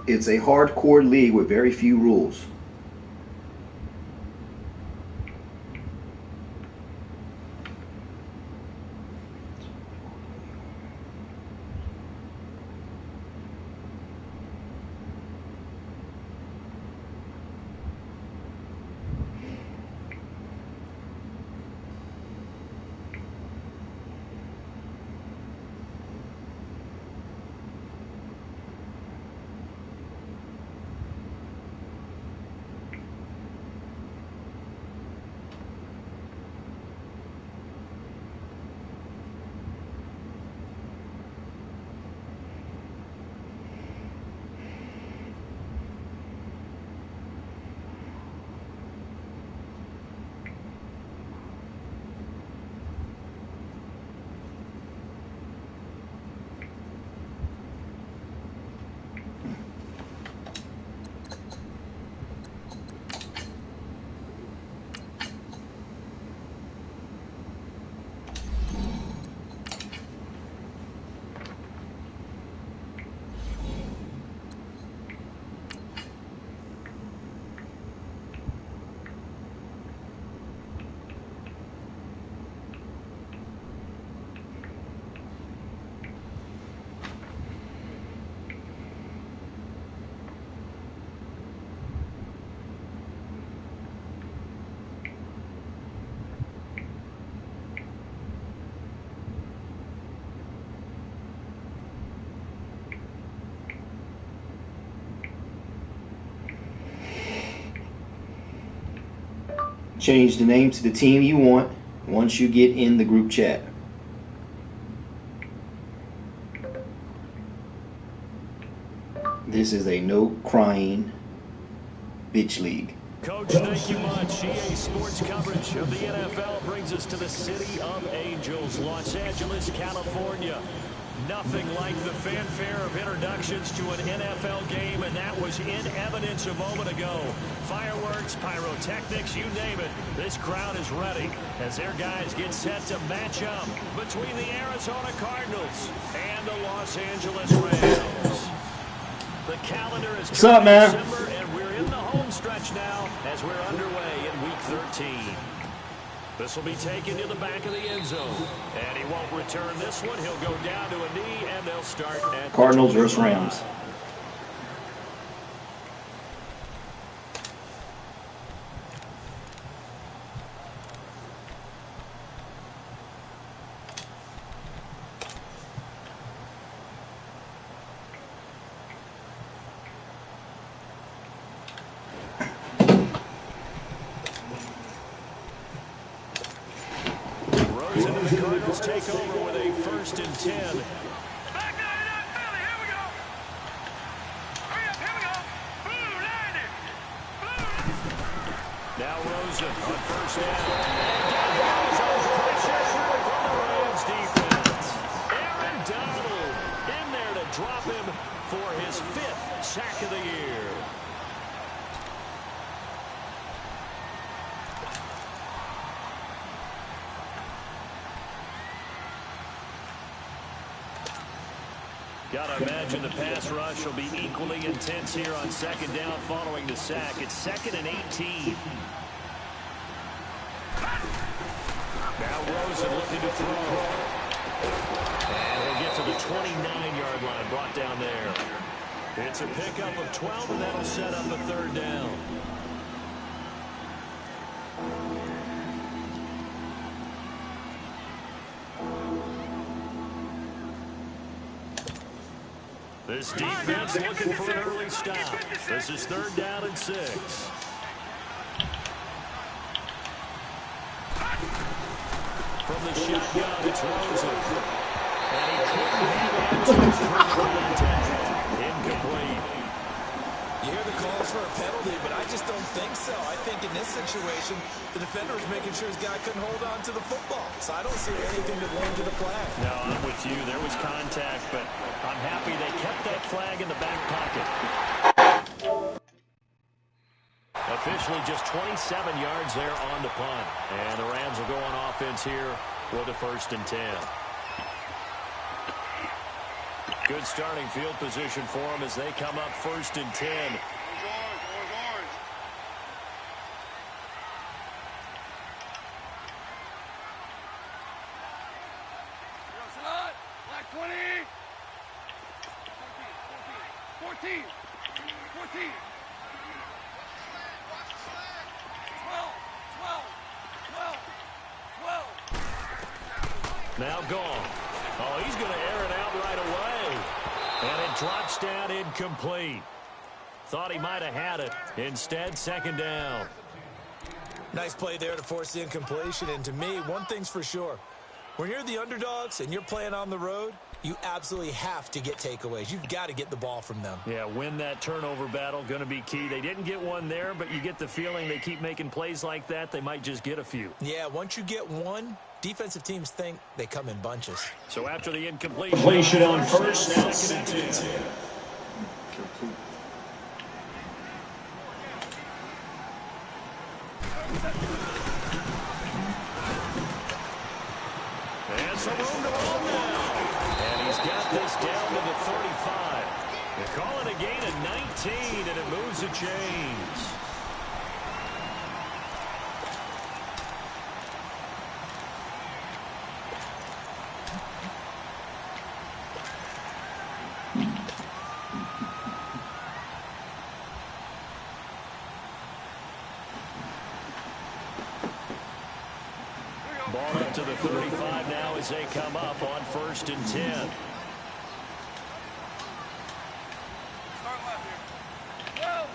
It's a hardcore league with very few rules. Change the name to the team you want once you get in the group chat. This is a no crying bitch league. Coach, thank you much. EA Sports coverage of the NFL brings us to the City of Angels, Los Angeles, California. Nothing like the fanfare of introductions to an NFL game, and that was in evidence a moment ago. Fireworks, pyrotechnics, you name it. This crowd is ready as their guys get set to match up between the Arizona Cardinals and the Los Angeles Rams. The calendar is December, and we're in the home stretch now as we're underway in Week 13. This will be taken to the back of the end zone, and he won't return this one. He'll go down to a knee, and they'll start at Cardinals versus Rams. The Cardinals take over with a 1st and 10. Back down in Philly. Here we go. Hurry up. Here we go. Blue, line it. Blue. Now Rosen on 1st down. And down goes under pressure from the Rams defense. Aaron Donald in there to drop him for his 5th sack of the year. Got to imagine the pass rush will be equally intense here on 2nd down following the sack. It's 2nd and 18. Now Rosen looking to throw. And he'll get to the 29-yard line, brought down there. It's a pickup of 12, and that'll set up a 3rd down. This defense looking for an early stop. This is 3rd down and 6. From the shotgun, it's Rosen. And he couldn't have answers for contact. Incomplete. You hear the calls for a penalty, but I just don't think so. I think in this situation, the defender was making sure his guy couldn't hold on to the football. So I don't see anything that led to the flag. No, I'm with you. There was contact, but I'm happy they kept that flag in the back pocket. Officially just 27 yards there on the punt. And the Rams will go on offense here with a 1st and 10. Good starting field position for them as they come up 1st and 10. Orange. Black 20. 14. 12. Now gone. Oh, he's going to air it out right away. And it drops down incomplete. Thought he might have had it. Instead, 2nd down. Nice play there to force the incompletion. And to me, one thing's for sure. When you're the underdogs and you're playing on the road, you absolutely have to get takeaways. You've got to get the ball from them. Yeah, win that turnover battle, going to be key. They didn't get one there, but you get the feeling they keep making plays like that, they might just get a few. Yeah, once you get one, defensive teams think they come in bunches. So after the incompletion, Completion on first, now 2nd and 10. And some room to roll now. And he's got this down to the 35. They're calling a gain of 19, and it moves the chains. Ball up to the 35 now as they come up on 1st and 10. Start left here. 12.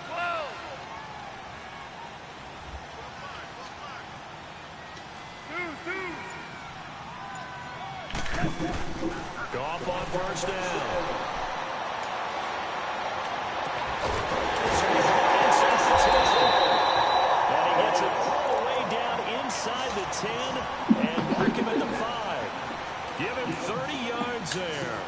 Goff on 1st down. And he gets it all the way down inside the 10 and mark him at the 5. Give him 30 yards there.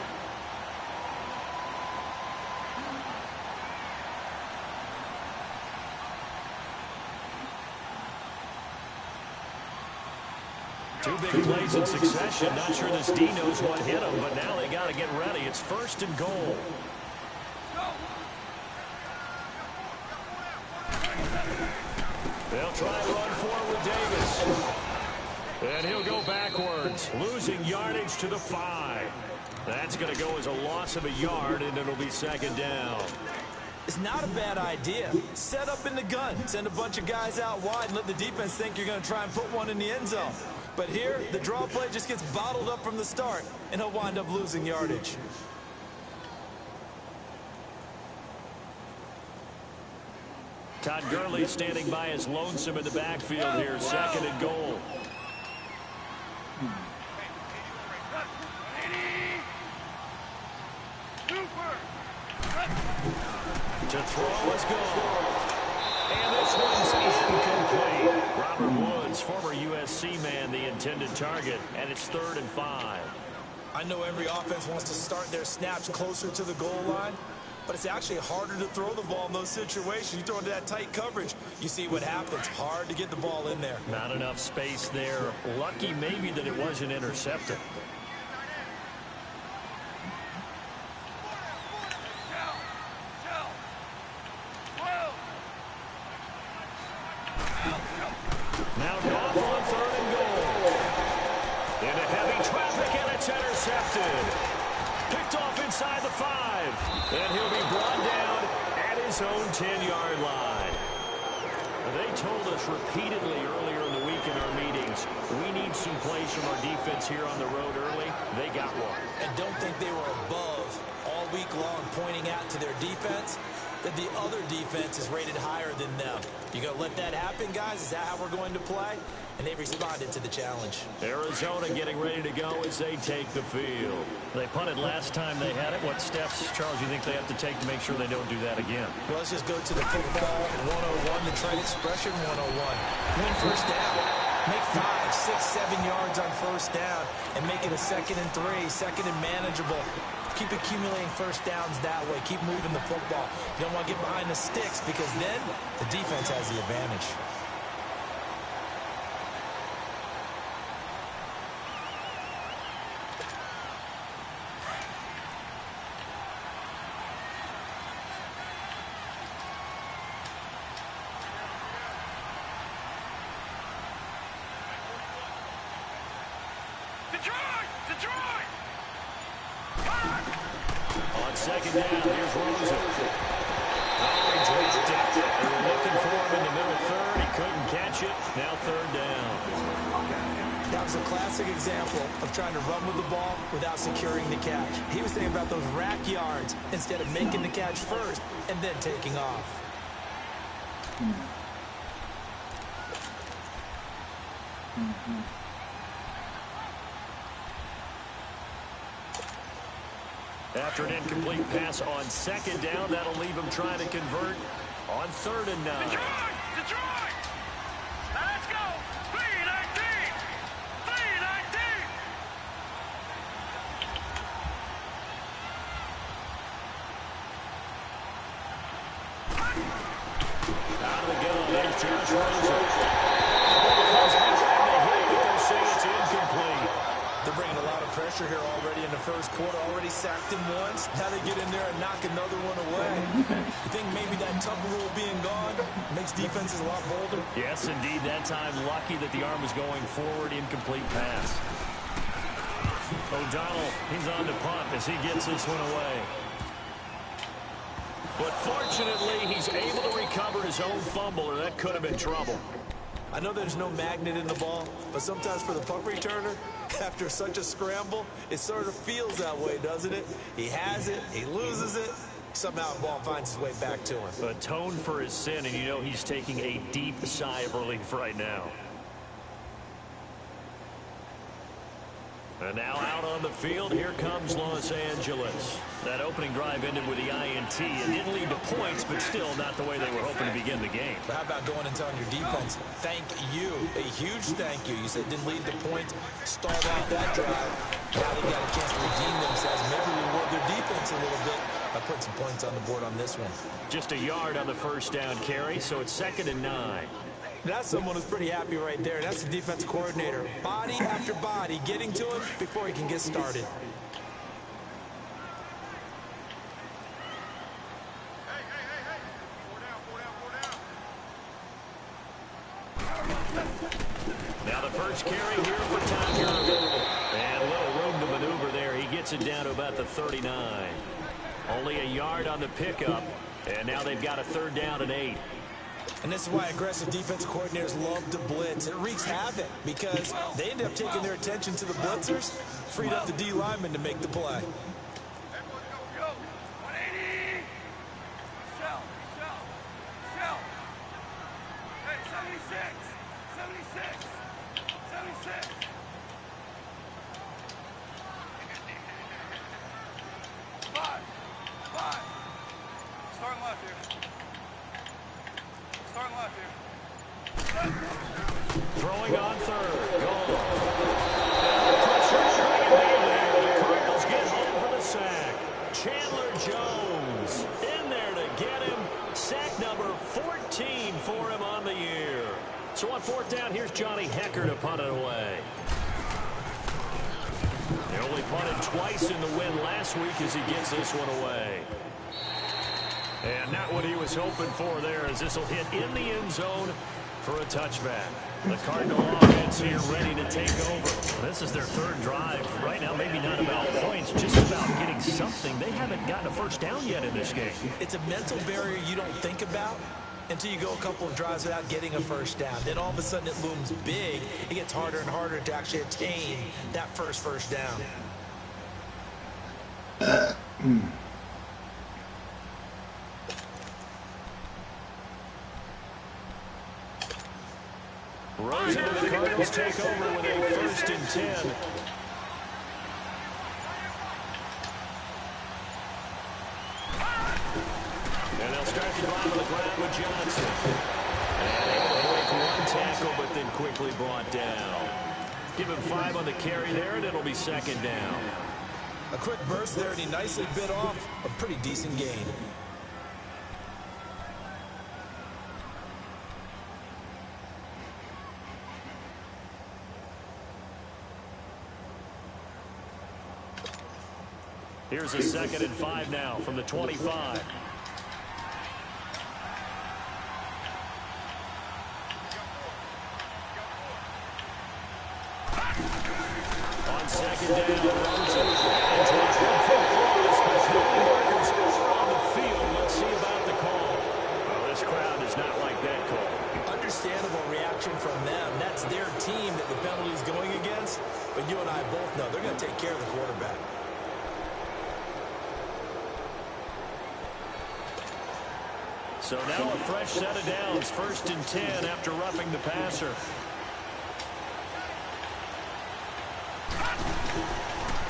Two big plays in succession. Not sure this D knows what hit him, but now they got to get ready. It's 1st and goal. They'll try and run forward with Davis. And he'll go backwards, losing yardage to the 5. That's going to go as a loss of a yard, and it'll be 2nd down. It's not a bad idea. Set up in the gun. Send a bunch of guys out wide and let the defense think you're going to try and put one in the end zone. But here, the draw play just gets bottled up from the start, and he'll wind up losing yardage. Todd Gurley standing by as lonesome in the backfield here. 2nd and goal. To throw is gone. And this one's incomplete. Robert Woods, former USC man, the intended target, and it's 3rd and 5. I know every offense wants to start their snaps closer to the goal line, but it's actually harder to throw the ball in those situations. You throw into that tight coverage, you see what happens. Hard to get the ball in there. Not enough space there. Lucky maybe that it wasn't intercepted. Now Goff on 3rd and goal. Into heavy traffic, and it's intercepted. Picked off inside the 5. And he'll be brought down at his own 10-yard line. They told us repeatedly earlier in the week in our meetings, we need some plays from our defense here on the road early. They got one. And don't think they were above all week long pointing out to their defense that the other defense is rated higher than them. You gonna let that happen, guys? Is that how we're going to play? And they responded to the challenge. Arizona getting ready to go as they take the field. They punted last time they had it. What steps, Charles, you think they have to take to make sure they don't do that again? Well, let's just go to the football 101, the trade expression 101. Win 1st down. Make 5, 6, 7 yards on 1st down and make it a 2nd and 3, 2nd and manageable. Keep accumulating 1st downs that way. Keep moving the football. You don't want to get behind the sticks because then the defense has the advantage. Detroit! On second down, here's Rosen. Oh, he dropped it. They were looking for him in the middle third. He couldn't catch it. Now third down. That was a classic example of trying to run with the ball without securing the catch. He was thinking about those rack yards instead of making the catch first and then taking off. After an incomplete pass on second down, that'll leave him trying to convert on 3rd and 9. Detroit! Detroit! Now let's go! 3-19! 3-19! Out of the gun, there's Josh Rosen. Calls out and they hit, but they'll say it's incomplete. They're bringing a lot of pressure here already in the first quarter. Already sacked him once. Now they get in there and knock another one away. You think maybe that Tucker rule being gone makes defenses a lot bolder? Yes, indeed. That time, lucky that the arm was going forward. Incomplete pass. O'Donnell, he's on to punt as he gets this one away. But fortunately, he's able to recover his own fumble, or that could have been trouble. I know there's no magnet in the ball, but sometimes for the punt returner, after such a scramble, it sort of feels that way, doesn't it? He has it, he loses it, somehow the ball finds its way back to him. Atone for his sin, and you know he's taking a deep sigh of relief right now. And now out on the field, here comes Los Angeles. That opening drive ended with the INT. It didn't lead to points, but still not the way they were hoping to begin the game. But how about going and telling your defense, thank you, a huge thank you. You said it didn't lead to points, stalled out that drive. Now they got a chance to redeem themselves, maybe reward their defense a little bit by putting some points on the board on this one. Just a yard on the first down carry, so it's 2nd and 9. That's someone who's pretty happy right there. That's the defense coordinator. Body after body, getting to him before he can get started. Now the first carry here for Tucker. And a little room to maneuver there. He gets it down to about the 39. Only a yard on the pickup. And now they've got a 3rd down and 8. And this is why aggressive defensive coordinators love to blitz. It wreaks havoc because they end up taking their attention to the blitzers, freed up the D lineman to make the play. Yo, 180! Shell! Hey, 76! 76! Five! Starting left here. Throwing on 3rd. Goal. The Cardinals get home for the sack. Chandler Jones in there to get him. Sack number 14 for him on the year. So on 4th down, here's Johnny Hecker to punt it away. They only punted twice in the win last week as he gets this one away. And not what he was hoping for there, as this will hit in the end zone for a touchback. The Cardinal offense here ready to take over. This is their 3rd drive. Right now, maybe not about points, just about getting something. They haven't gotten a first down yet in this game. It's a mental barrier you don't think about until you go a couple of drives without getting a first down. Then all of a sudden it looms big. It gets harder and harder to actually attain that first down. Rosen and the Cardinals take over with a 1st and 10. And they'll start the drive on the ground with Johnson. And able to break one tackle, but then quickly brought down. Give him 5 on the carry there, and it'll be 2nd down. A quick burst there, and he nicely bit off a pretty decent gain. Here's a 2nd and 5 now from the 25. On second down, Rosen and George Woodfield close, but penalty markers are on the field. Let's see about the call. Well, this crowd does not like that call. Understandable reaction from them. That's their team that the penalty is going against. But you and I both know they're going to take care of the quarterback. So now a fresh set of downs. 1st and 10 after roughing the passer.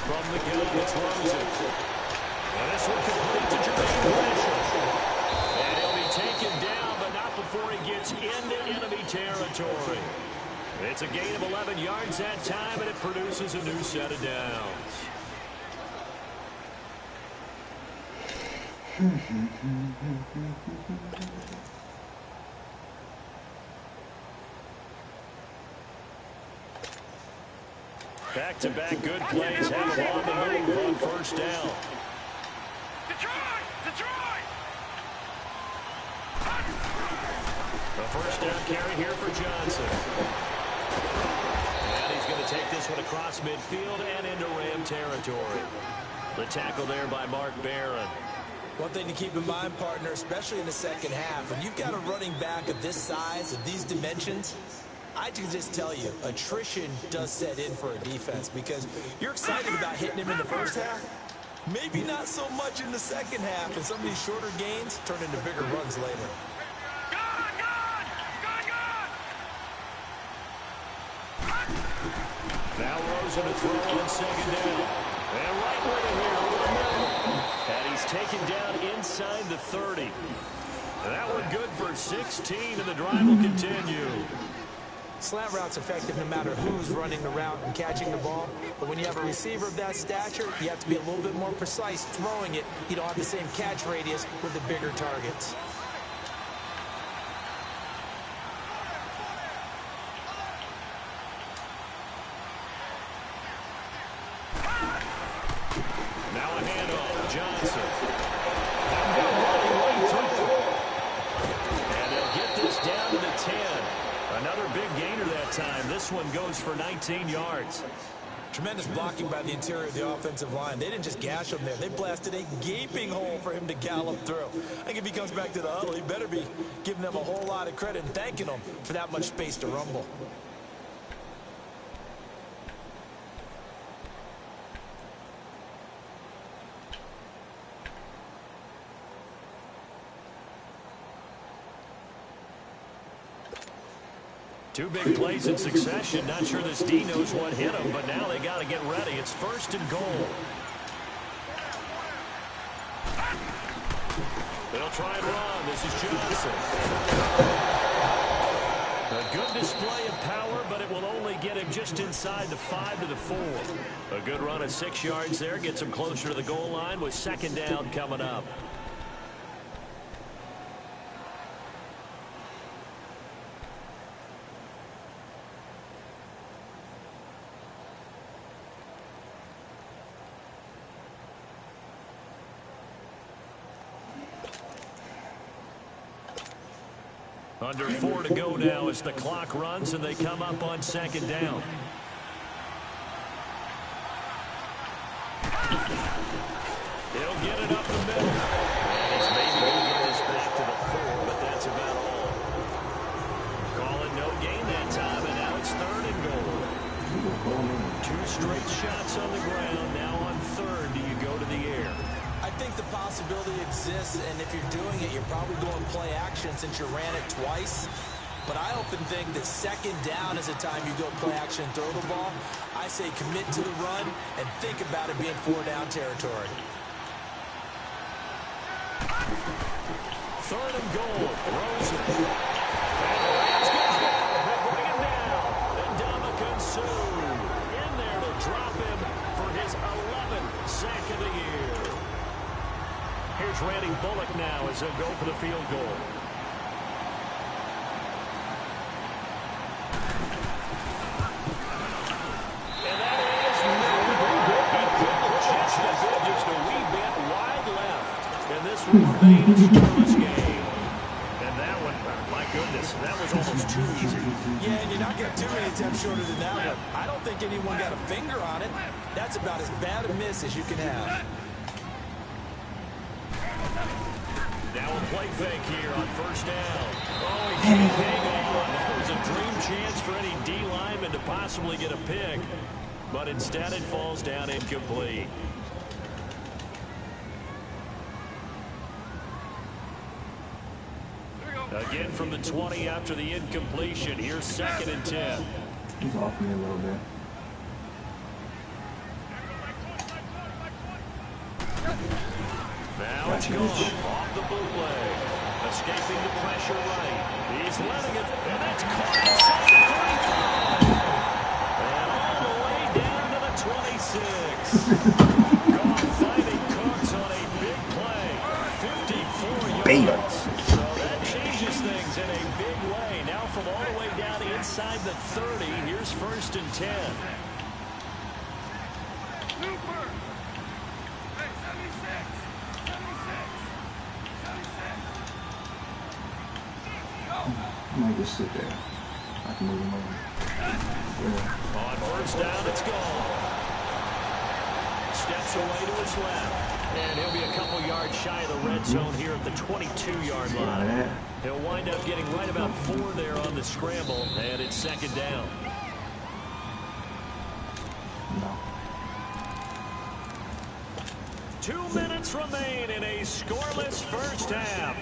From the gun, it's Rosen. And this one complete to Jermaine Gresham. And he'll be taken down, but not before he gets into enemy territory. It's a gain of 11 yards that time, and it produces a new set of downs. Back-to-back good plays have him on the move on 1st down. Detroit! Detroit! A 1st down carry here for Johnson. And he's going to take this one across midfield and into Ram territory. The tackle there by Mark Barron. One thing to keep in mind, partner, especially in the second half, when you've got a running back of this size, of these dimensions, I can just tell you, attrition does set in for a defense because you're excited about hitting him in the first half. Maybe not so much in the second half, and some of these shorter gains turn into bigger runs later. Gone! Gone! Gone! Gone! Now Rosen to throw on 2nd down. And right with him here over the middle. And he's taken down inside the 30. That one good for 16, and the drive will continue. Slant route's effective no matter who's running the route and catching the ball. But when you have a receiver of that stature, you have to be a little bit more precise throwing it. You don't have the same catch radius with the bigger targets. Now a handoff. Johnson. Running right through. And they'll get this down to the 10. Another big gainer that time. This one goes for 19 yards. Tremendous blocking by the interior of the offensive line. They didn't just gash him there. They blasted a gaping hole for him to gallop through. I think if he comes back to the huddle, he better be giving them a whole lot of credit and thanking them for that much space to rumble. Two big plays in succession. Not sure this D knows what hit him, but now they got to get ready. It's 1st and goal. They'll try and run. This is Johnson. A good display of power, but it will only get him just inside the 5 to the 4. A good run of 6 yards there. Gets him closer to the goal line with 2nd down coming up. Under 4 to go now as the clock runs and they come up on 2nd down. He'll get it up the middle. And he's maybe going to get this back to the 4, but that's about all. Call it no gain that time, and now it's 3rd and goal. 2 straight shots on the ground. Now on 3rd, do you go to the air? I think the possibility exists, and if you're doing it, you're probably going play action since you ran it twice. But I often think that 2nd down is the time you go play action and throw the ball. I say commit to the run and think about it being 4-down territory. 3rd and goal. Rosen. And the Rams get back. They bring him down. And Ndamukong Suh in there to drop him for his 11th sack of the year. Here's Randy Bullock now as he'll go for the field goal. And that is no good. He couldn't just a bit, just a wee bit wide left. And this will remain a scoreless game. And that one, my goodness, that was almost too easy. Yeah, and you're not getting too many attempts shorter than that one. I don't think anyone got a finger on it. That's about as bad a miss as you can have. Now a play fake here on first down. Oh, he can't hang on. That was a dream chance for any D lineman to possibly get a pick, but instead it falls down incomplete. Again from the 20 after the incompletion. Here's 2nd and 10. He's off me a little bit. Now it's gone off the bootleg. Escaping the pressure right. He's letting it, and that's caught inside the 35. And all the way down to the 26. Goff fighting Cooks on a big play. 54 yards. So that changes things in a big way. Now from all the way down inside the 30, here's 1st and 10. I might just sit there. I can move him over. Yeah. On first down, it's gone. Steps away to his left. And he'll be a couple yards shy of the red zone here at the 22-yard line. He'll wind up getting right about 4 there on the scramble, and it's 2nd down. No. 2 minutes remain in a scoreless first half.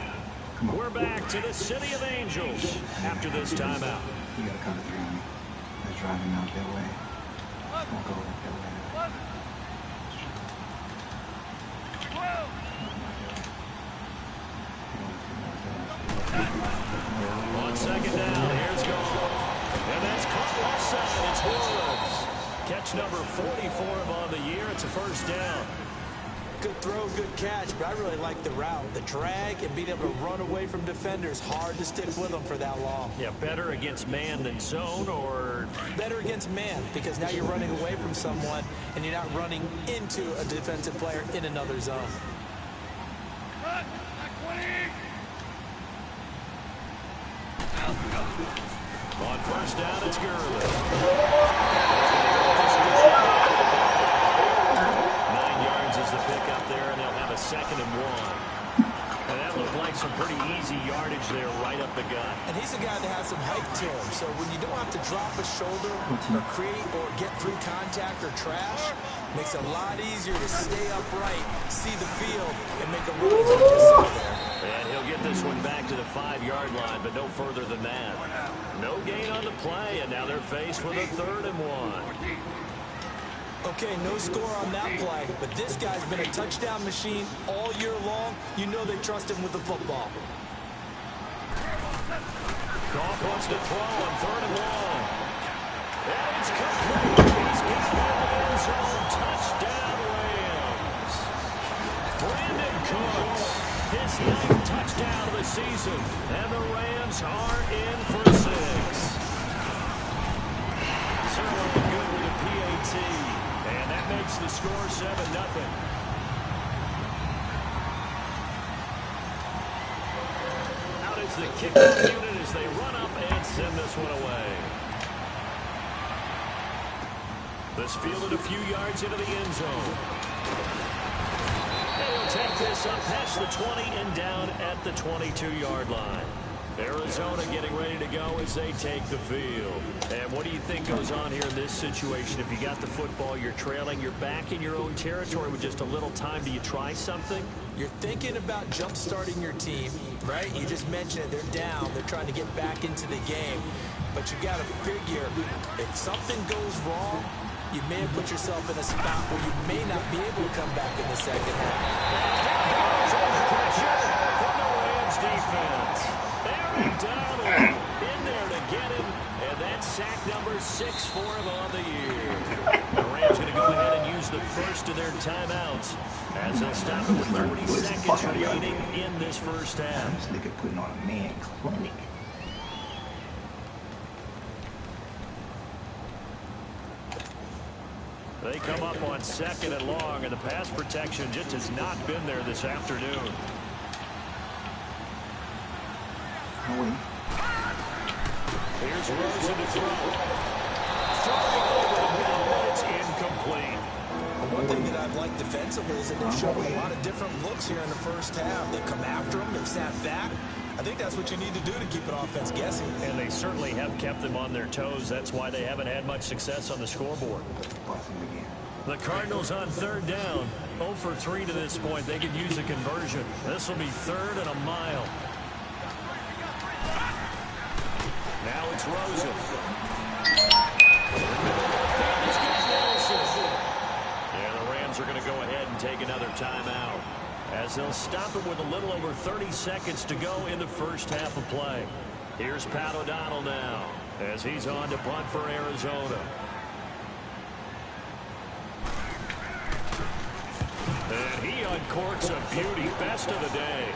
We're back to the City of Angels after this timeout. You gotta come through me. They're driving out that way. Don't go that way. On 2nd down, here's Goff. And that's caught offside. It's Woods. Catch number 44 on the year. It's a first down. Good throw, good catch, but I really like the route. The drag and being able to run away from defenders, hard to stick with them for that long. Yeah, better against man than zone, or? Better against man, because now you're running away from someone and you're not running into a defensive player in another zone. On first down, it's Gurley. 9 yards is the pickup there, and they'll have a 2nd and 1. And that looked like some pretty easy yardage there right up the gut. And he's a guy that has some height to him, so when you don't have to drop a shoulder or create or get through contact or trash, makes it a lot easier to stay upright, see the field, and make a run as you just saw there. And he'll get this one back to the 5-yard line, but no further than that. No gain on the play, and now they're faced with a 3rd and 1. Okay, no score on that play, but this guy's been a touchdown machine all year long. You know they trust him with the football. Goff wants to throw on 3rd and 1. And it's complete. He's got it in the end zone. Touchdown, Rams. Brandon Cooks, his 9th touchdown of the season, and the Rams are in for 6. Certainly good with a PAT. And that makes the score 7-0. Out is the kickoff unit as they run up and send this one away. This fielded a few yards into the end zone. And he'll take this up past the 20 and down at the 22-yard line. Arizona getting ready to go as they take the field. And what do you think goes on here in this situation? If you got the football, you're trailing, you're back in your own territory with just a little time. Do you try something? You're thinking about jump-starting your team, right? You just mentioned it. They're down. They're trying to get back into the game. But you got to figure, if something goes wrong, you may have put yourself in a spot where you may not be able to come back in the second half. Pressure from the Rams defense. Donald in there to get him, and that's sack number 6 for him on the year. The Rams going to go ahead and use the first of their timeouts as they'll stop it with 40 seconds remaining in this first half. This nigga putting on a man clinic. They come up on 2nd and long, and the pass protection just has not been there this afternoon. Here's Rosen to throw. Throwing over the incomplete. One thing that I've liked defensively is that they've shown a lot of different looks here in the first half. They've come after them, they've sat back. I think that's what you need to do to keep an offense guessing. And they certainly have kept them on their toes. That's why they haven't had much success on the scoreboard. The Cardinals on third down. 0 for 3 to this point. They could use a conversion. This will be 3rd and a mile. Now it's Rosen. Yeah, the Rams are going to go ahead and take another timeout, as they'll stop it with a little over 30 seconds to go in the first half of play. Here's Pat O'Donnell now, as he's on to punt for Arizona. And he uncorks a beauty. Best of the day.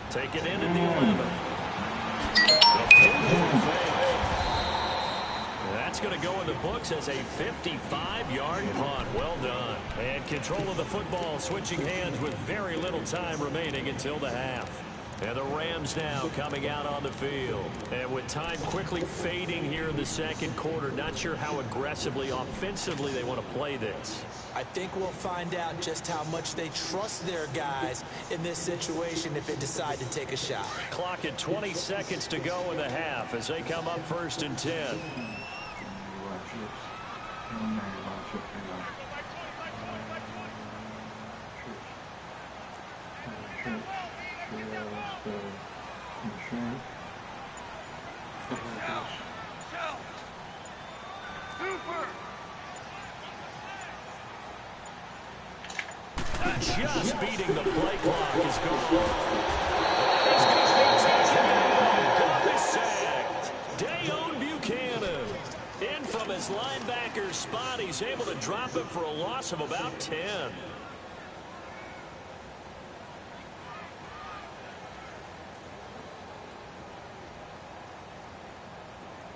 Take it in at the 11. That's going to go in the books as a 55-yard punt. Well done. And control of the football switching hands with very little time remaining until the half. And the Rams now coming out on the field. And with time quickly fading here in the second quarter, not sure how aggressively, offensively they want to play this. I think we'll find out just how much they trust their guys in this situation if they decide to take a shot. Clock at 20 seconds to go in the half as they come up 1st and 10. Just beating the play clock is gone. He's going to be taken down. Sacked. Dayon Buchanan. In from his linebacker spot, he's able to drop it for a loss of about 10.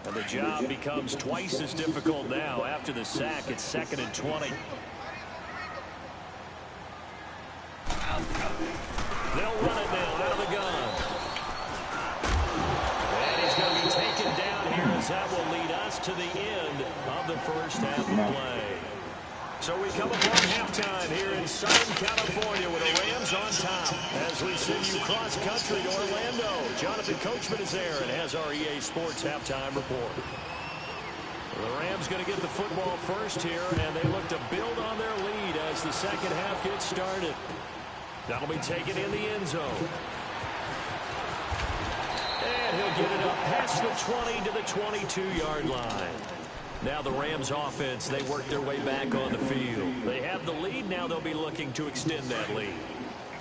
And the job becomes twice as difficult now after the sack. It's 2nd and 20. They'll run it now out of the gun. And he's going to be taken down here as that will lead us to the end of the first half of play. So we come upon halftime here in Southern California with the Rams on top as we send you cross country to Orlando. Jonathan Coachman is there and has our EA Sports halftime report. The Rams going to get the football first here, and they look to build on their lead as the second half gets started. That'll be taken in the end zone. And he'll get it up past the 20 to the 22-yard line. Now the Rams offense, they work their way back on the field. They have the lead. Now they'll be looking to extend that lead.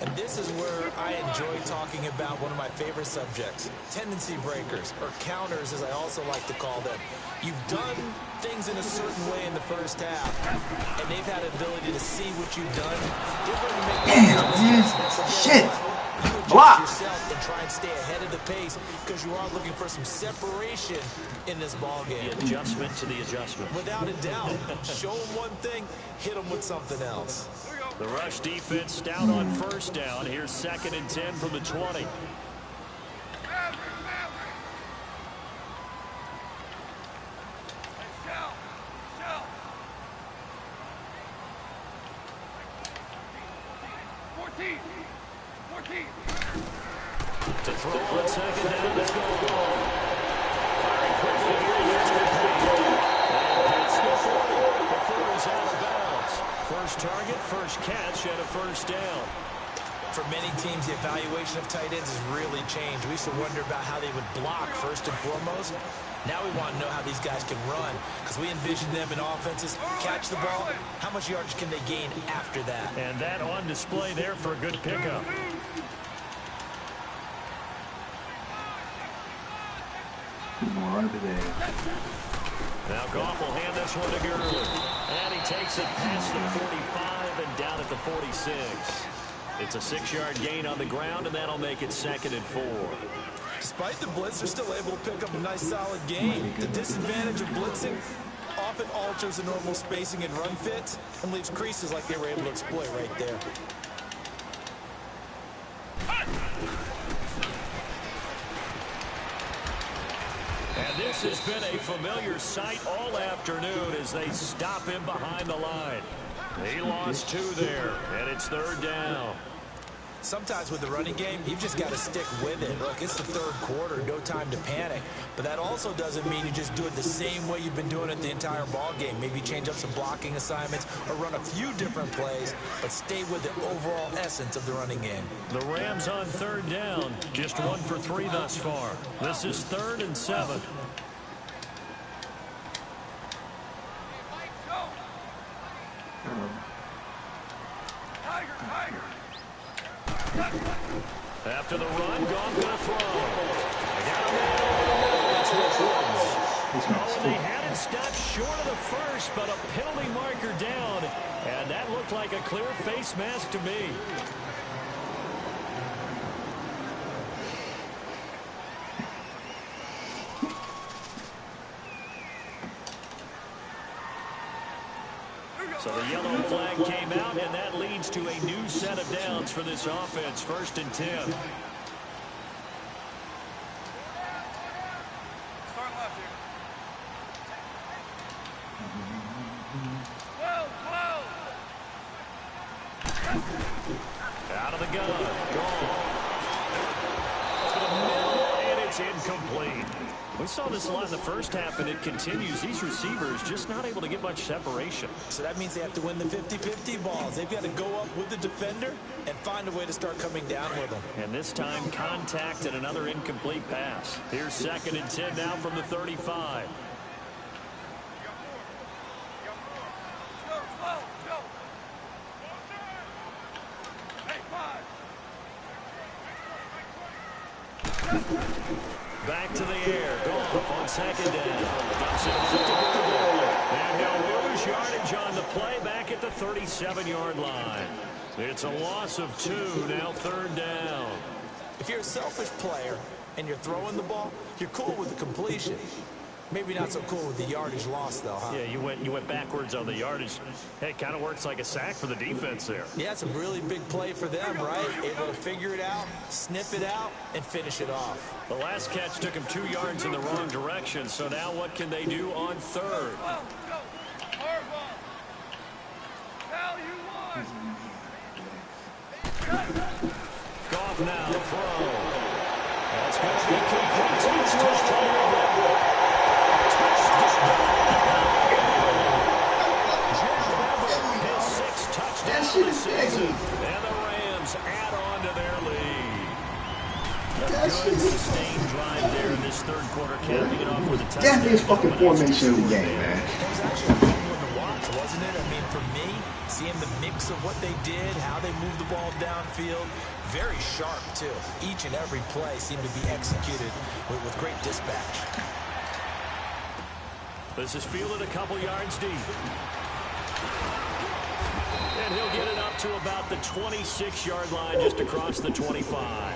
And this is where I enjoy talking about one of my favorite subjects, tendency breakers, or counters as I also like to call them. You've done things in a certain way in the first half, and they've had an ability to see what you've done. Damn, man. Shit. Block. Yourself and try and stay ahead of the pace because you are looking for some separation in this ball game. The adjustment to the adjustment. Without a doubt. Show them one thing, hit them with something else. The rush defense stout on first down. Here's 2nd and 10 from the 20. To throw on 2nd down, let's go. Firing quickly here, here's complete. And it's the 40 before he's out of bounds. First target, first catch, and a first down. For many teams, the evaluation of tight ends has really changed. We used to wonder about how they would block first and foremost. Now we want to know how these guys can run because we envision them in offenses, catch the ball. How much yardage can they gain after that? And that on display there for a good pickup. Now Goff will hand this one to Gurley. And he takes it past the 45 and down at the 46. It's a 6-yard gain on the ground, and that'll make it 2nd and 4. Despite the blitz, they're still able to pick up a nice solid gain. The disadvantage of blitzing often alters the normal spacing and run fits and leaves creases like they were able to exploit right there. And this This has been a familiar sight all afternoon as they stop him behind the line. He lost 2 there, and it's 3rd down. Sometimes with the running game, you've just got to stick with it. Look, it's the 3rd quarter, no time to panic. But that also doesn't mean you just do it the same way you've been doing it the entire ball game. Maybe change up some blocking assignments or run a few different plays, but stay with the overall essence of the running game. The Rams on 3rd down, just 1 for 3 thus far. This is 3rd and 7. After the run, Goff going to throw. They got him in. They had it stopped short of the first, but a penalty marker down, and that looked like a clear face mask to me. So the yellow flag came out, and that leads to a new set of downs for this offense. 1st and 10. Start left here. 12. Out of the gun. Gone. Over the middle, and it's incomplete. We saw this a lot in the first half, and it continues. These receivers just not able to get much separation. So that means they have to win the 50-50 balls. They've got to go up with the defender and find a way to start coming down with them. And this time, contact and another incomplete pass. Here's 2nd and 10 now from the 35. Back to the air. Goff on 2nd down. Dumps it off to Goodwin. And he'll lose yardage on the play back at the 37-yard line. It's a loss of 2, now 3rd down. If you're a selfish player and you're throwing the ball, you're cool with the completion. Maybe not so cool with the yardage loss, though, huh? Yeah, you went backwards on the yardage. Hey, it kind of works like a sack for the defense there. Yeah, it's a really big play for them, right? Able to figure it out, snip it out, and finish it off. The last catch took him 2 yards in the wrong direction, so now what can they do on 3rd? Goff now, throw. That's going to be complete. His 6th touchdown of the season. And the Rams add on to their lead. A good sustained drive there in this 3rd quarter, capping it off with a touchdown. Definitely fucking formation of the game, man. It was actually a fun one to watch, wasn't it? I mean, for me, seeing the mix of what they did, how they moved the ball downfield, very sharp, too. Each and every play seemed to be executed with great dispatch. This is fielded a couple yards deep. And he'll get it up to about the 26-yard line, just across the 25.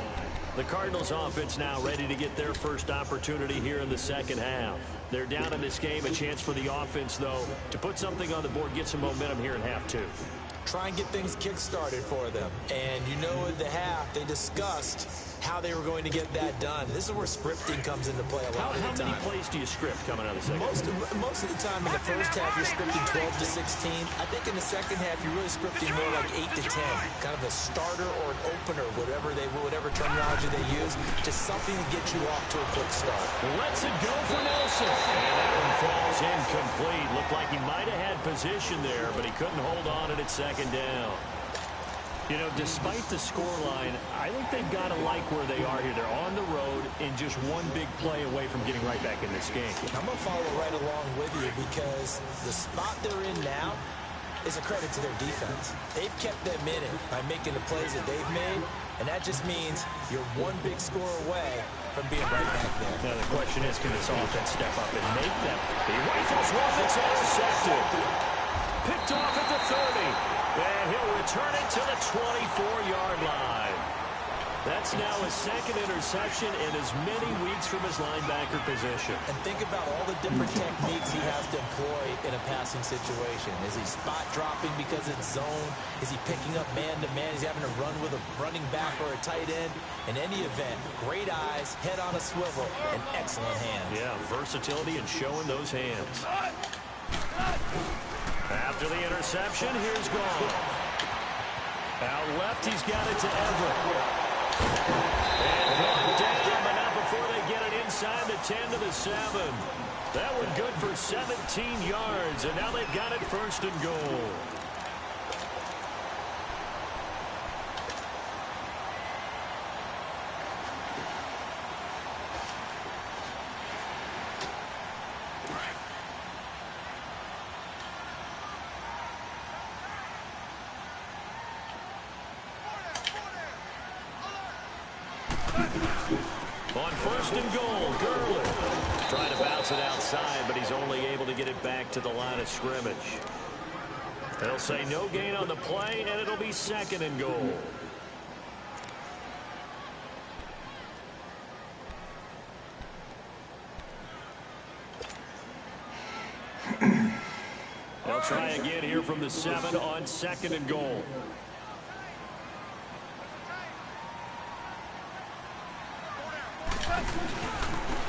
The Cardinals offense now ready to get their first opportunity here in the 2nd half. They're down in this game, a chance for the offense, though, to put something on the board, get some momentum here in half 2. Try and get things kick-started for them. And you know at the half, they discussed how they were going to get that done. This is where scripting comes into play a lot of the time. How many plays do you script coming out of the second? Most of the time in the first half, you're scripting 12 to 16. I think in the second half, you're really scripting more like 8 to 10. Kind of a starter or an opener, whatever terminology they use. Just something to get you off to a quick start. Lets it go for Nelson. And that one falls incomplete. Looked like he might have had position there, but he couldn't hold on at 2nd down. You know, despite the scoreline, I think they've got to like where they are here. They're on the road and just one big play away from getting right back in this game. I'm going to follow right along with you because the spot they're in now is a credit to their defense. They've kept them in it by making the plays that they've made, and that just means you're one big score away from being right back there. Now the question is, can this offense step up and make them? He rifles one that's intercepted. Picked off at the 30. And he'll return it to the 24-yard line. That's now his second interception in as many weeks from his linebacker position. And think about all the different techniques he has to employ in a passing situation. Is he spot dropping because it's zone? Is he picking up man-to-man? Is he having to run with a running back or a tight end? In any event, great eyes, head on a swivel, and excellent hands. Yeah, versatility and showing those hands. After the interception, here's Goff. Out left, he's got it to Everett. And brought down, but not before they get it inside the 10 to the 7. That one good for 17 yards, and now they've got it 1st and goal. On 1st and goal, Gurley trying to bounce it outside, but he's only able to get it back to the line of scrimmage. They'll say no gain on the play, and it'll be 2nd and goal. They'll try again here from the 7 on 2nd and goal.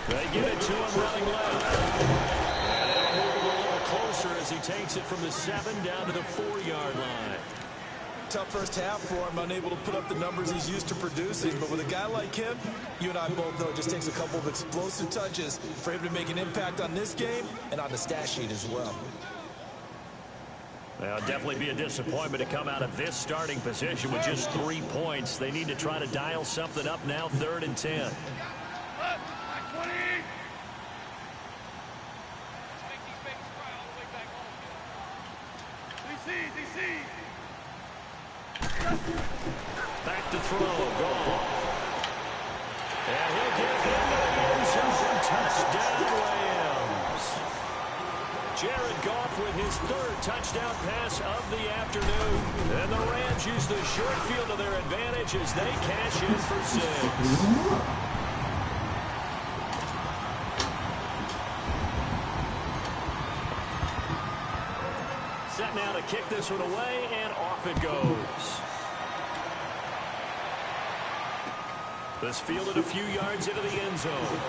They get it to him running left. And they'll move him a little closer as he takes it from the 7 down to the 4-yard line. Tough first half for him, unable to put up the numbers he's used to producing. But with a guy like him, you and I both know it just takes a couple of explosive touches for him to make an impact on this game and on the stat sheet as well. Well, definitely be a disappointment to come out of this starting position with just 3 points. They need to try to dial something up now, 3rd and 10. Back to throw, Goff. And he'll get into the end zone. Touchdown, Rams. Jared Goff with his 3rd touchdown pass of the afternoon. And the Rams use the short field to their advantage as they cash in for 6. Set now to kick this one away, and off it goes. This fielded a few yards into the end zone.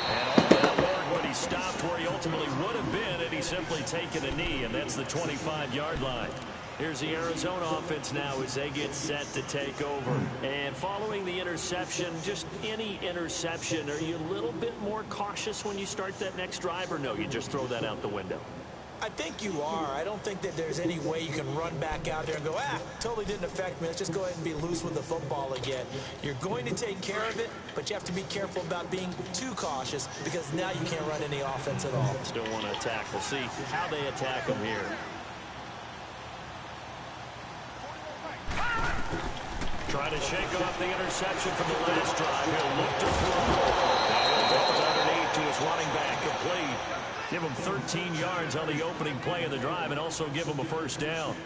And all that work, but he stopped where he ultimately would have been had he simply taken a knee, and that's the 25-yard line. Here's the Arizona offense now as they get set to take over. And following the interception, just any interception, are you a little bit more cautious when you start that next drive, or no, you just throw that out the window? I think you are. I don't think that there's any way you can run back out there and go, totally didn't affect me. Let's just go ahead and be loose with the football again. You're going to take care of it, but you have to be careful about being too cautious because now you can't run any offense at all. Still want to attack. We'll see how they attack him here. Trying to shake off the interception from the last drive. He'll look to throw. Now he'll throw it underneath to his running back, complete. Give him 13 yards on the opening play of the drive and also give him a 1st down.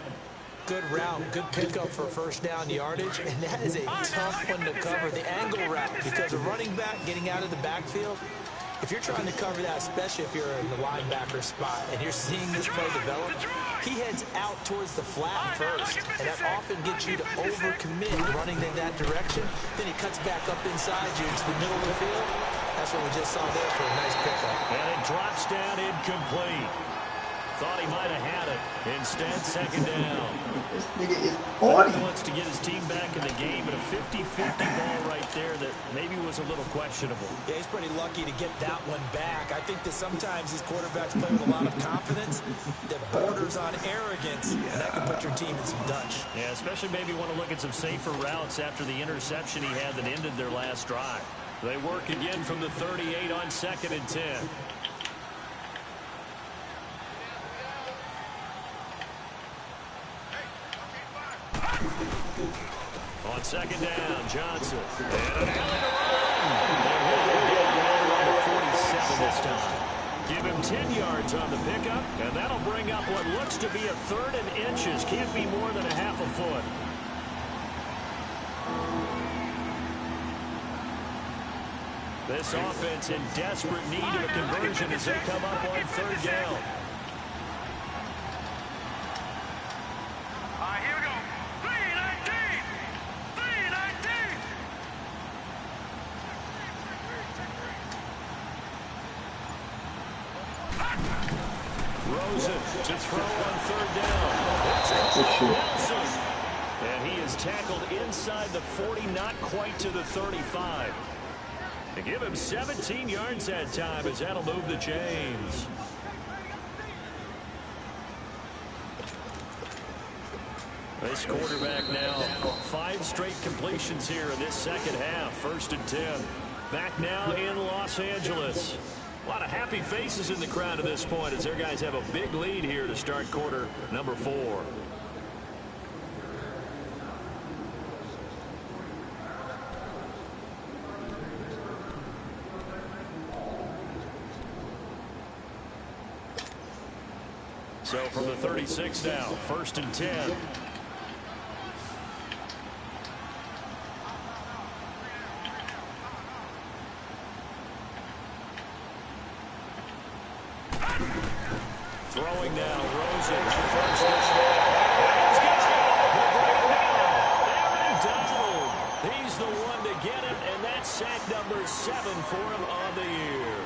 Good route, good pickup for 1st down yardage, and that is a tough one to cover, the angle route, because a running back getting out of the backfield, if you're trying to cover that, especially if you're in the linebacker spot and you're seeing this play develop, he heads out towards the flat first, and that often gets you to overcommit running in that direction. Then he cuts back up inside you into the middle of the field. That's what we just saw there for a nice pickup. And it drops down incomplete. Thought he might have had it. Instead, 2nd down. This nigga is on. He wants to get his team back in the game, but a 50-50 ball right there that maybe was a little questionable. Yeah, he's pretty lucky to get that one back. I think that sometimes these quarterbacks play with a lot of confidence that borders on arrogance, and that can put your team in some Dutch. Yeah, especially maybe want to look at some safer routes after the interception he had that ended their last drive. They work again from the 38 on 2nd and 10. On 2nd down, Johnson. And an alley to run. And he'll get right around the 47 this time. Give him 10 yards on the pickup, and that'll bring up what looks to be a 3rd and inches. Can't be more than a half a foot. This offense in desperate need of a conversion as they come up on third down. All right, here we go. 3-19. 3-19. Rosen to throw on third down. Good shit. Nelson. And he is tackled inside the 40, not quite to the 35. To give him 17 yards that time as that'll move the chains. This quarterback now 5 straight completions here in this second half. 1st and 10. Back now in Los Angeles. A lot of happy faces in the crowd at this point as their guys have a big lead here to start quarter number 4. So from the 36 now, 1st and 10. Throwing now, Rosen. First down. He's the one to get it, and that's sack number 7 for him on the year.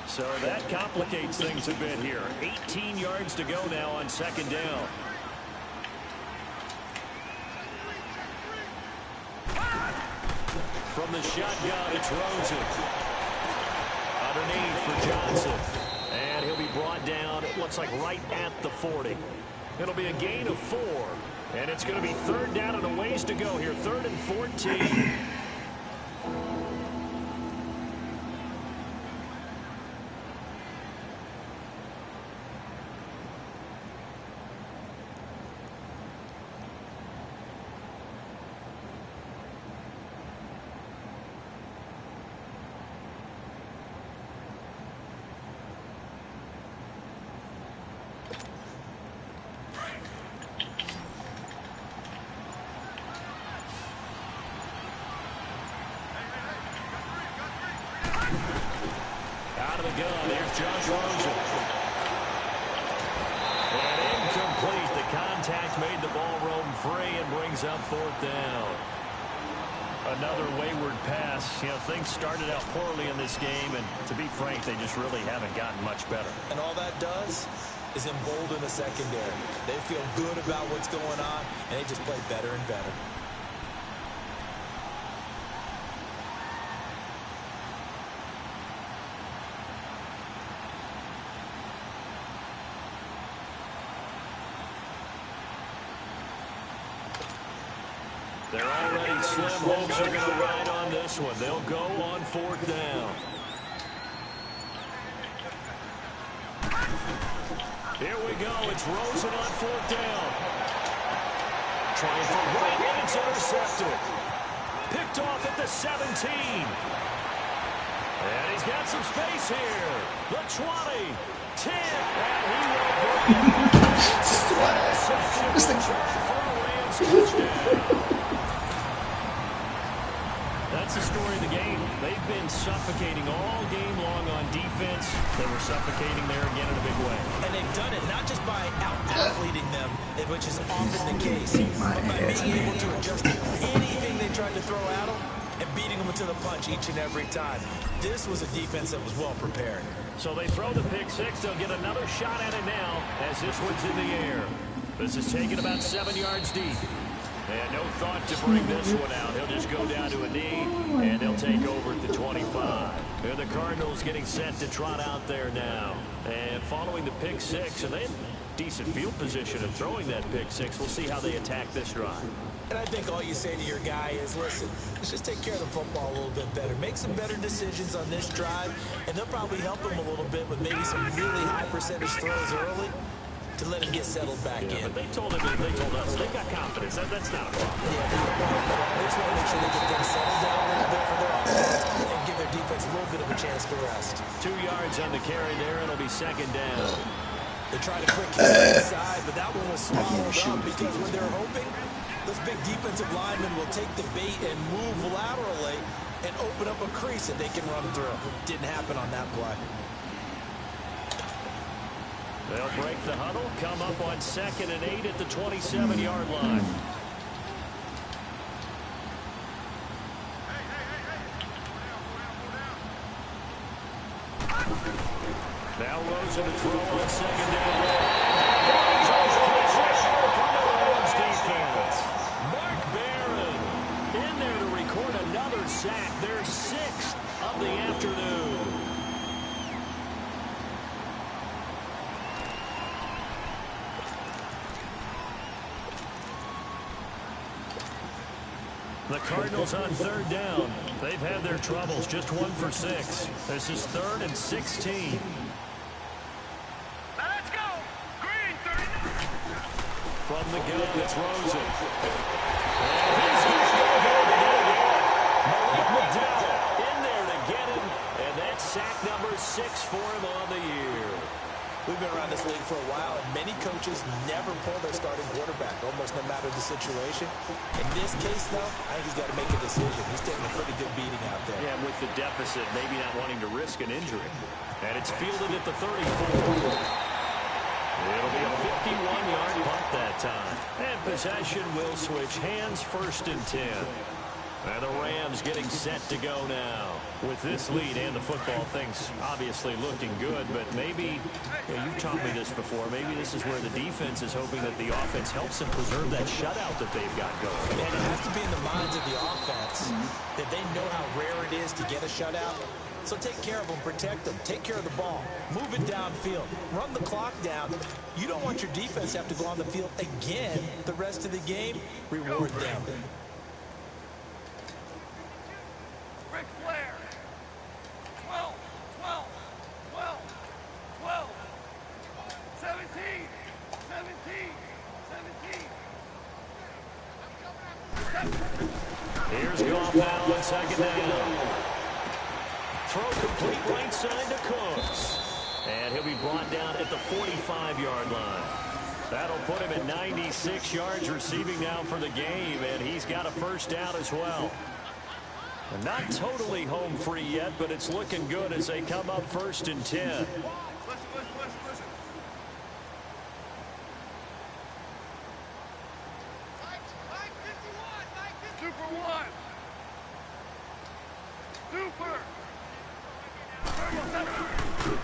So that complicates things a bit here. 18 yards to go now on 2nd down. From the shotgun, it's Rosen. Underneath for Johnson. And he'll be brought down, it looks like right at the 40. It'll be a gain of 4. And it's going to be 3rd down and a ways to go here. 3rd and 14. Out of the gun, here's Josh Rosen. And incomplete. The contact made the ball roam free and brings up 4th down. Another wayward pass. You know, things started out poorly in this game, and to be frank, they just really haven't gotten much better. And all that does is embolden the secondary. They feel good about what's going on, and they just play better and better. They're already slim hopes are going to ride on this one. They'll go on 4th down. Here we go. It's Rosen on 4th down. Trying for right, and it's intercepted. Picked off at the 17. And he's got some space here. The 20, 10, and he will for a Rams touchdown. That's the story of the game. They've been suffocating all game long on defense. They were suffocating there again in a big way. And they've done it not just by out-athleting them, which is often the case, but by being able to adjust to anything they tried to throw at them and beating them to the punch each and every time. This was a defense that was well prepared. So they throw the pick 6. They'll get another shot at it now as this one's in the air. This is taken about 7 yards deep. And no thought to bring this one out. He'll just go down to a knee, and they'll take over at the 25. And the Cardinals getting set to trot out there now. And following the pick 6, and they have decent field position in throwing that pick 6. We'll see how they attack this drive. And I think all you say to your guy is, listen, let's just take care of the football a little bit better. Make some better decisions on this drive, and they'll probably help him a little bit with maybe some really high percentage throws early to let him get settled back in. But they told us they've got confidence. That's not a problem. Yeah, they just want to make sure they get things settled down a little bit for their offense and give their defense a little bit of a chance to rest. 2 yards on the carry there. It'll be second down. They tried a quick kick inside, but that one was swallowed up because when they're hoping, those big defensive linemen will take the bait and move laterally and open up a crease that they can run through. Didn't happen on that play. They'll break the huddle, come up on 2nd and 8 at the 27-yard line. Now Rosen to throw on 2nd down. Defense. Mark Barron in there to record another sack. Their 6th of the afternoon. The Cardinals on 3rd down. They've had their troubles, just 1 for 6. This is 3rd and 16. Let's go. Green 39. From the gun, it's Rosen. McDowell in there to get him, and that's sack number 6 for him on the year. We've been around this league for a while, and many coaches never pull their starting quarterback, almost no matter the situation. In this case, though, I think he's got to make a decision. He's taking a pretty good beating out there. Yeah, with the deficit, maybe not wanting to risk an injury. And it's fielded at the 34. It'll be a 51-yard punt that time. And possession will switch hands, 1st and 10. And the Rams getting set to go now. With this lead and the football, things obviously looking good, but maybe, you've taught me this before, maybe this is where the defense is hoping that the offense helps them preserve that shutout that they've got going. And it has to be in the minds of the offense that they know how rare it is to get a shutout. So take care of them, protect them, take care of the ball, move it downfield, run the clock down. You don't want your defense to have to go on the field again the rest of the game. Reward them. Ric Flair. 12, 12, 12, 12, 17, 17, 17. Here's Goff now on 2nd down. Throw complete right side to Cooks. And he'll be brought down at the 45-yard line. That'll put him at 96 yards receiving now for the game, and he's got a 1st down as well. Not totally home free yet, but it's looking good as they come up 1st and 10. Listen. Super 1. Super.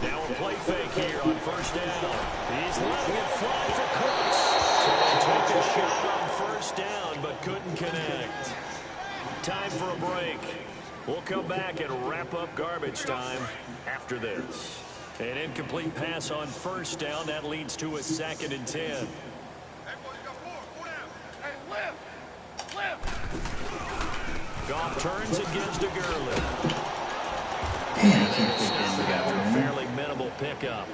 Now a play fake here on 1st down. He's letting it fly for Cooks. So they took a shot on 1st down, but couldn't connect. Time for a break. We'll come back and wrap up garbage time after this. An incomplete pass on 1st down. That leads to a 2nd and 10. Hey, lift. Goff turns and gives to Gurley. Man, I can't think After a of fairly minimal pickup.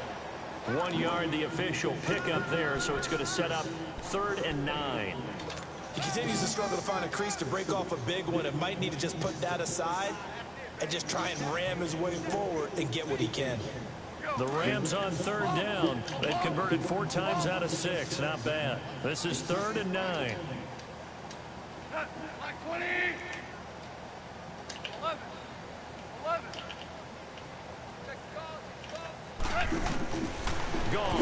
1 yard, the official pickup there, so it's going to set up 3rd and 9. He continues to struggle to find a crease to break off a big one and might need to just put that aside and just try and ram his way forward and get what he can. The Rams on 3rd down. They've converted 4 times out of 6. Not bad. This is 3rd and 9. Like 20. 11. Gone.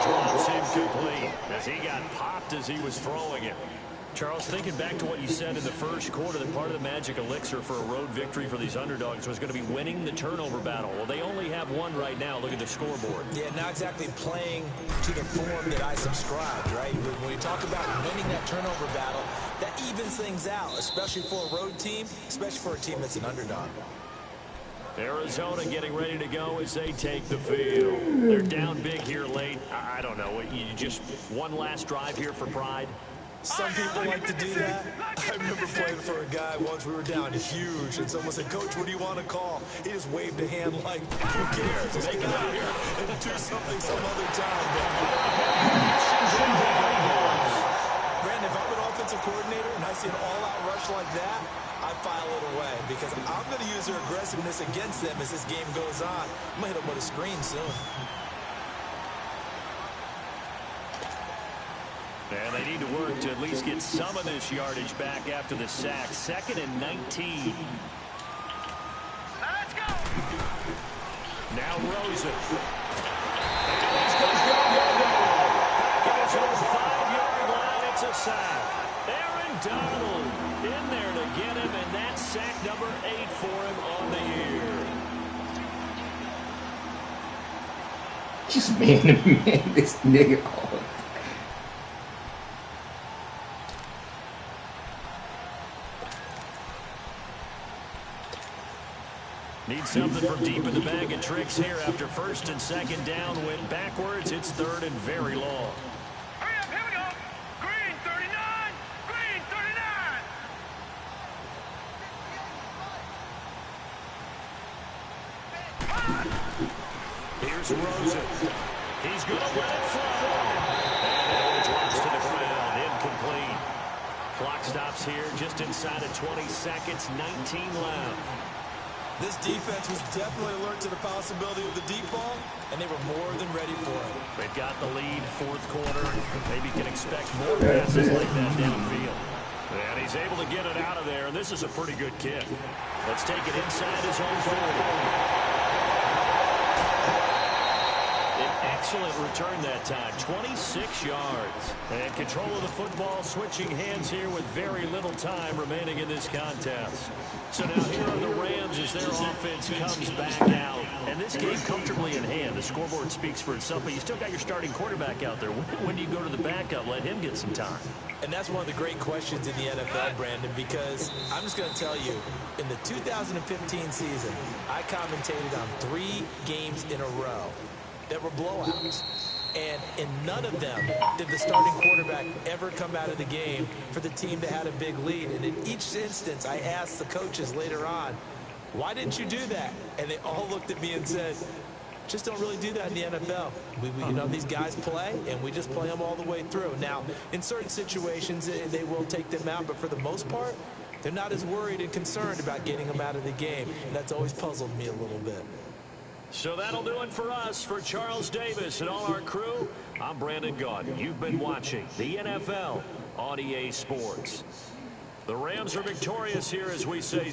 Drops incomplete as he got popped as he was throwing it. Charles, thinking back to what you said in the 1st quarter, that part of the magic elixir for a road victory for these underdogs was going to be winning the turnover battle. Well, they only have 1 right now. Look at the scoreboard. Yeah, not exactly playing to the form that I subscribed, right? When you talk about winning that turnover battle, that evens things out, especially for a road team, especially for a team that's an underdog. Arizona getting ready to go as they take the field. They're down big here late. I don't know. You just one last drive here for pride? Some people like to do that. I remember playing for a guy once. We were down huge, and someone said, "Coach, what do you want to call?" He just waved a hand like, "Who cares? Let's get out here and do something some other time." Brandon, if I'm an offensive coordinator and I see an all-out rush like that, I file it away because I'm going to use their aggressiveness against them as this game goes on. I'm going to hit them with a screen soon. And they need to work to at least get some of this yardage back after the sack. 2nd and 19. Let's go. Now Rosen. And he's going to go. Back to the 5-yard line. It's a sack. Aaron Donald in there to get him, and that's sack number 8 for him on the year. Just man, this nigga. Oh. Need something from deep in the bag of tricks here after 1st and 2nd down. Went backwards. It's 3rd and very long. Hurry up, here we go. Green 39. Green 39. Here's Rosen. He's going to let it fly. And it drops to the ground. Incomplete. Clock stops here just inside of 20 seconds. 19 left. This defense was definitely alert to the possibility of the deep ball, and they were more than ready for it. They've got the lead, 4th quarter. Maybe can expect more passes like that downfield. And he's able to get it out of there, and this is a pretty good kick. Let's take it inside his own 40. Excellent return that time, 26 yards. And control of the football, switching hands here with very little time remaining in this contest. So now here are the Rams as their offense comes back out. And this game comfortably in hand. The scoreboard speaks for itself, but you still got your starting quarterback out there. When do you go to the backup? Let him get some time. And that's one of the great questions in the NFL, Brandon, because I'm just going to tell you, in the 2015 season, I commentated on 3 games in a row that were blowouts. And in none of them did the starting quarterback ever come out of the game for the team that had a big lead. And in each instance, I asked the coaches later on, why didn't you do that? And they all looked at me and said, just don't really do that in the NFL. You know, these guys play, and we just play them all the way through. Now, in certain situations, they will take them out, but for the most part, they're not as worried and concerned about getting them out of the game. And that's always puzzled me a little bit. So that'll do it for us. For Charles Davis and all our crew, I'm Brandon Gaudin. You've been watching the NFL on EA Sports. The Rams are victorious here as we say...